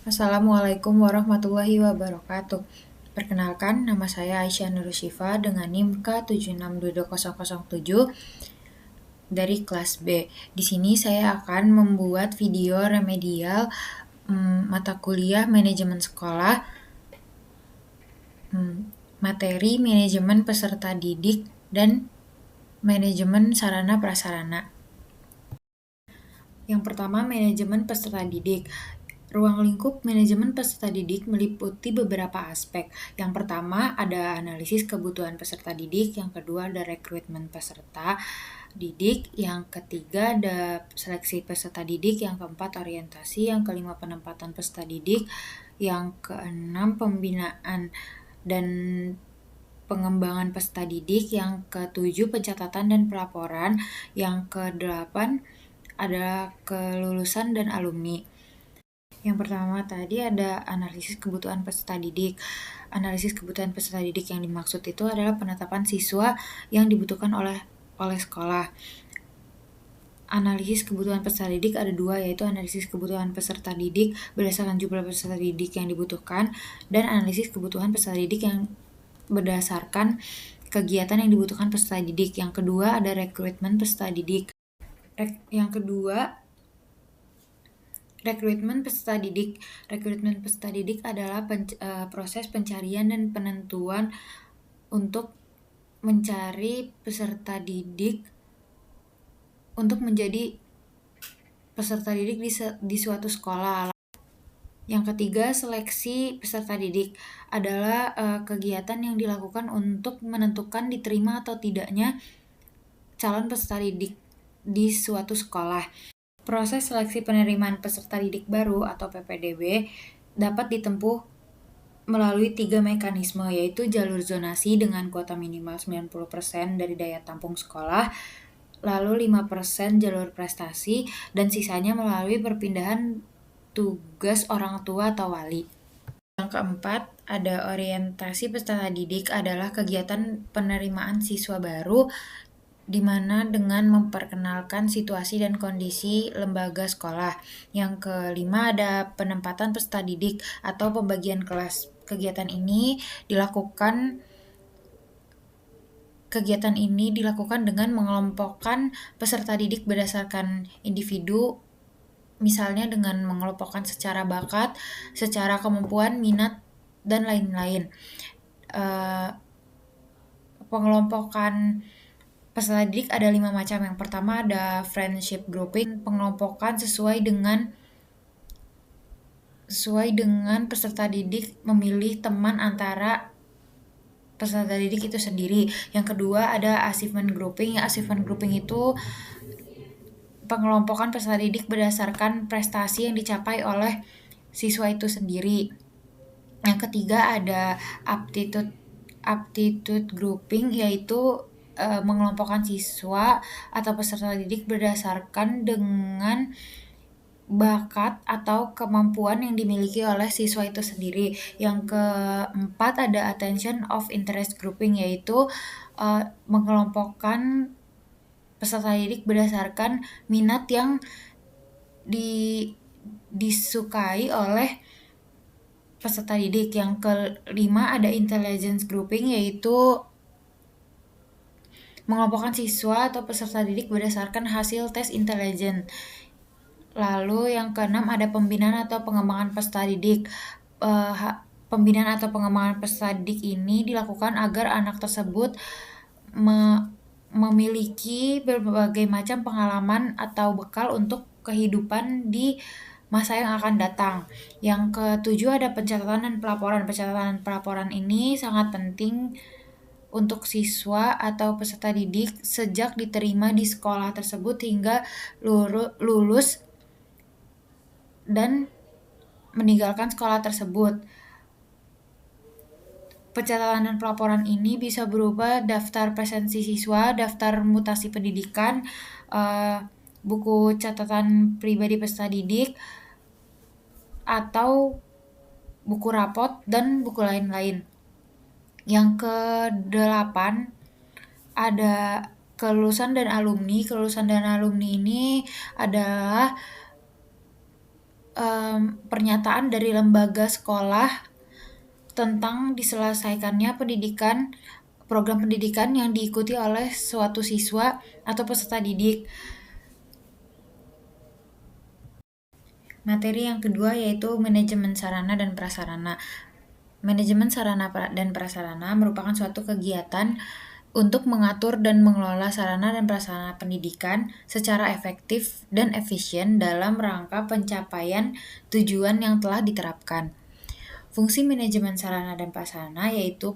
Assalamualaikum warahmatullahi wabarakatuh. Perkenalkan, nama saya Aisyah Nurul Syifa dengan NIM K76220007 dari kelas B. Di sini saya akan membuat video remedial mata kuliah manajemen sekolah, materi manajemen peserta didik, dan manajemen sarana prasarana. Yang pertama, manajemen peserta didik. Ruang lingkup manajemen peserta didik meliputi beberapa aspek. Yang pertama ada analisis kebutuhan peserta didik, yang kedua ada rekrutmen peserta didik, yang ketiga ada seleksi peserta didik, yang keempat orientasi, yang kelima penempatan peserta didik, yang keenam pembinaan dan pengembangan peserta didik, yang ketujuh pencatatan dan pelaporan, yang kedelapan adalah kelulusan dan alumni. Yang pertama tadi ada analisis kebutuhan peserta didik. Analisis kebutuhan peserta didik yang dimaksud itu adalah penetapan siswa yang dibutuhkan oleh sekolah. Analisis kebutuhan peserta didik ada dua, yaitu analisis kebutuhan peserta didik berdasarkan jumlah peserta didik yang dibutuhkan, dan analisis kebutuhan peserta didik yang berdasarkan kegiatan yang dibutuhkan peserta didik. Yang kedua ada rekrutmen peserta didik. Yang kedua rekrutmen peserta didik. Rekrutmen peserta didik adalah proses pencarian dan penentuan untuk mencari peserta didik untuk menjadi peserta didik di suatu sekolah. Yang ketiga, seleksi peserta didik adalah kegiatan yang dilakukan untuk menentukan diterima atau tidaknya calon peserta didik di suatu sekolah. Proses seleksi penerimaan peserta didik baru atau PPDB dapat ditempuh melalui 3 mekanisme, yaitu jalur zonasi dengan kuota minimal 90% dari daya tampung sekolah, lalu 5% jalur prestasi, dan sisanya melalui perpindahan tugas orang tua atau wali. Yang keempat, ada orientasi peserta didik adalah kegiatan penerimaan siswa baru di mana dengan memperkenalkan situasi dan kondisi lembaga sekolah. Yang kelima ada penempatan peserta didik atau pembagian kelas. Kegiatan ini dilakukan dengan mengelompokkan peserta didik berdasarkan individu, misalnya dengan mengelompokkan secara bakat, secara kemampuan, minat, dan lain-lain. Pengelompokan peserta didik ada 5 macam. Yang pertama ada friendship grouping, pengelompokan sesuai dengan peserta didik memilih teman antara peserta didik itu sendiri. Yang kedua ada achievement grouping. Achievement grouping itu pengelompokan peserta didik berdasarkan prestasi yang dicapai oleh siswa itu sendiri. Yang ketiga ada aptitude grouping, yaitu mengelompokkan siswa atau peserta didik berdasarkan dengan bakat atau kemampuan yang dimiliki oleh siswa itu sendiri. Yang keempat ada attention of interest grouping, yaitu mengelompokkan peserta didik berdasarkan minat yang disukai oleh peserta didik. Yang kelima ada intelligence grouping, yaitu mengelompokkan siswa atau peserta didik berdasarkan hasil tes intelijen. Lalu yang keenam ada pembinaan atau pengembangan peserta didik. Pembinaan atau pengembangan peserta didik ini dilakukan agar anak tersebut memiliki berbagai macam pengalaman atau bekal untuk kehidupan di masa yang akan datang. Yang ketujuh ada pencatatan dan pelaporan. Pencatatan dan pelaporan ini sangat penting untuk siswa atau peserta didik sejak diterima di sekolah tersebut hingga lulus dan meninggalkan sekolah tersebut. Pencatatan dan pelaporan ini bisa berupa daftar presensi siswa, daftar mutasi pendidikan, buku catatan pribadi peserta didik, atau buku rapot, dan buku lain-lain. Yang ke-8 ada kelulusan dan alumni. Kelulusan dan alumni ini adalah pernyataan dari lembaga sekolah tentang diselesaikannya program pendidikan yang diikuti oleh suatu siswa atau peserta didik. Materi yang kedua yaitu manajemen sarana dan prasarana. Manajemen sarana dan prasarana merupakan suatu kegiatan untuk mengatur dan mengelola sarana dan prasarana pendidikan secara efektif dan efisien dalam rangka pencapaian tujuan yang telah diterapkan. Fungsi manajemen sarana dan prasarana yaitu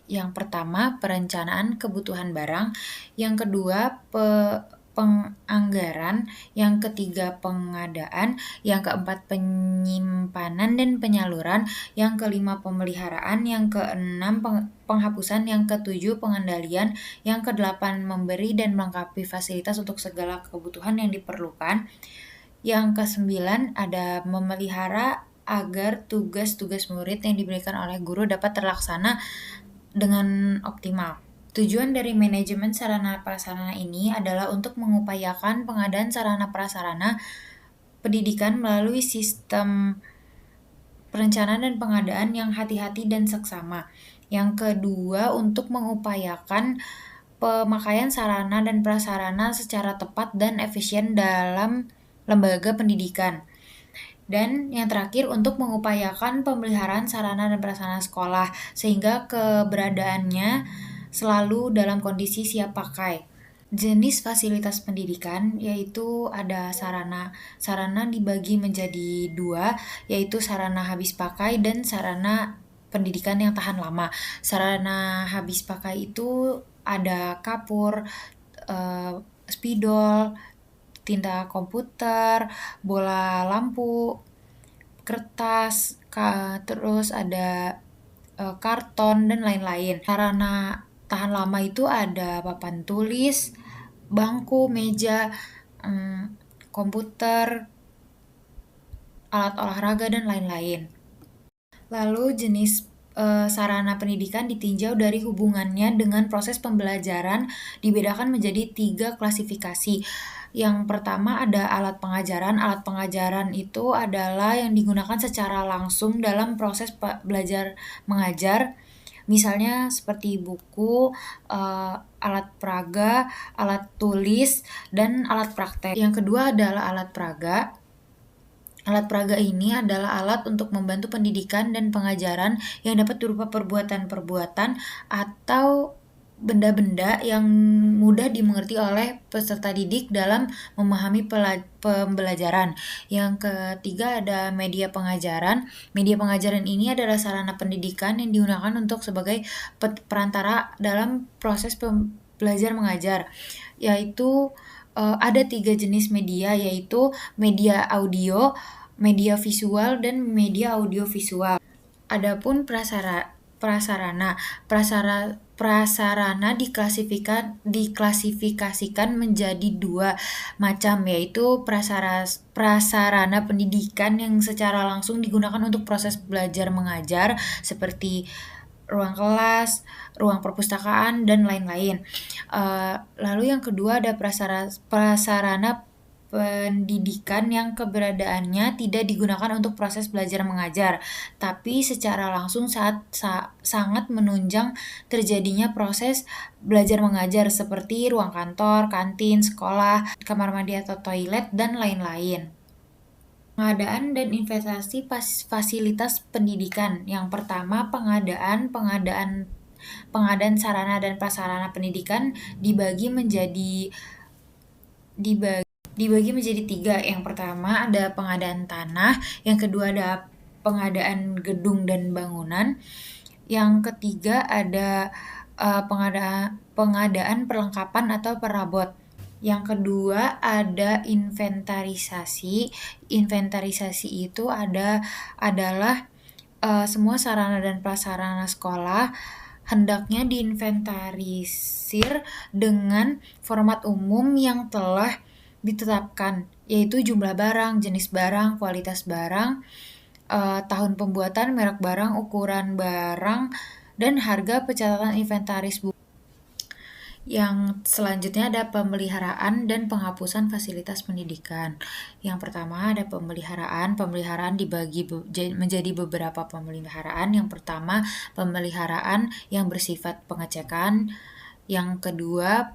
yang pertama, perencanaan kebutuhan barang, yang kedua, penganggaran, yang ketiga, pengadaan, yang keempat, penyimpanan dan penyaluran, yang kelima, pemeliharaan, yang keenam, penghapusan, yang ketujuh, pengendalian, yang kedelapan, memberi dan melengkapi fasilitas untuk segala kebutuhan yang diperlukan, yang kesembilan, ada memelihara agar tugas-tugas murid yang diberikan oleh guru dapat terlaksana dengan optimal. Tujuan dari manajemen sarana prasarana ini adalah untuk mengupayakan pengadaan sarana prasarana pendidikan melalui sistem perencanaan dan pengadaan yang hati-hati dan seksama. Yang kedua, untuk mengupayakan pemakaian sarana dan prasarana secara tepat dan efisien dalam lembaga pendidikan. Dan yang terakhir, untuk mengupayakan pemeliharaan sarana dan prasarana sekolah sehingga keberadaannya selalu dalam kondisi siap pakai. Jenis fasilitas pendidikan yaitu ada sarana dibagi menjadi dua, yaitu sarana habis pakai dan sarana pendidikan yang tahan lama. Sarana habis pakai itu ada kapur, spidol, tinta komputer, bola lampu, kertas, terus ada karton dan lain-lain. Sarana tahan lama itu ada papan tulis, bangku, meja, komputer, alat olahraga dan lain-lain. Lalu jenis sarana pendidikan ditinjau dari hubungannya dengan proses pembelajaran, dibedakan menjadi 3 klasifikasi. Yang pertama ada alat pengajaran. Alat pengajaran itu adalah yang digunakan secara langsung dalam proses belajar mengajar. Misalnya seperti buku, alat peraga, alat tulis, dan alat praktek. Yang kedua adalah alat peraga. Alat peraga ini adalah alat untuk membantu pendidikan dan pengajaran yang dapat berupa perbuatan-perbuatan atau benda-benda yang mudah dimengerti oleh peserta didik dalam memahami pembelajaran. Yang ketiga ada media pengajaran. Media pengajaran ini adalah sarana pendidikan yang digunakan untuk sebagai perantara dalam proses belajar mengajar, yaitu ada 3 jenis media, yaitu media audio, media visual, dan media audiovisual. Adapun prasarana diklasifikasikan menjadi 2 macam, yaitu prasarana pendidikan yang secara langsung digunakan untuk proses belajar mengajar seperti ruang kelas, ruang perpustakaan, dan lain-lain. Lalu yang kedua ada prasarana pendidikan yang keberadaannya tidak digunakan untuk proses belajar mengajar, tapi secara langsung sangat menunjang terjadinya proses belajar mengajar seperti ruang kantor, kantin, sekolah, kamar mandi atau toilet, dan lain-lain. Pengadaan dan investasi fasilitas pendidikan. Yang pertama, pengadaan sarana dan prasarana pendidikan dibagi menjadi 3. Yang pertama ada pengadaan tanah, yang kedua ada pengadaan gedung dan bangunan, yang ketiga ada pengadaan perlengkapan atau perabot. Yang kedua ada inventarisasi. Inventarisasi itu adalah semua sarana dan prasarana sekolah hendaknya diinventarisir dengan format umum yang telah ditetapkan, yaitu jumlah barang, jenis barang, kualitas barang, tahun pembuatan, merek barang, ukuran barang, dan harga pencatatan inventaris buku. Yang selanjutnya ada pemeliharaan dan penghapusan fasilitas pendidikan. Yang pertama ada pemeliharaan. Pemeliharaan dibagi menjadi beberapa pemeliharaan. Yang pertama, pemeliharaan yang bersifat pengecekan. Yang kedua,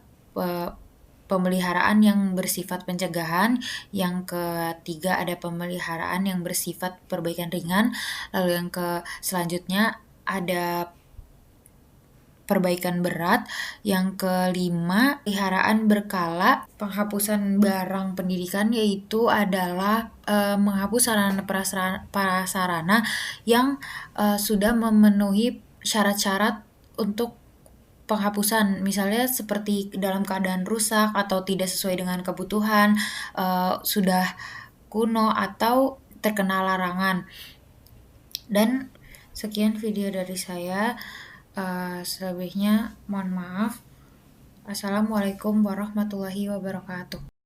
pemeliharaan yang bersifat pencegahan. Yang ketiga ada pemeliharaan yang bersifat perbaikan ringan. Lalu yang selanjutnya ada perbaikan berat. Yang kelima, pemeliharaan berkala. Penghapusan barang pendidikan yaitu adalah menghapus sarana prasarana yang sudah memenuhi syarat-syarat untuk penghapusan, misalnya seperti dalam keadaan rusak atau tidak sesuai dengan kebutuhan, sudah kuno atau terkena larangan. Dan sekian video dari saya. Selebihnya mohon maaf. Assalamualaikum warahmatullahi wabarakatuh.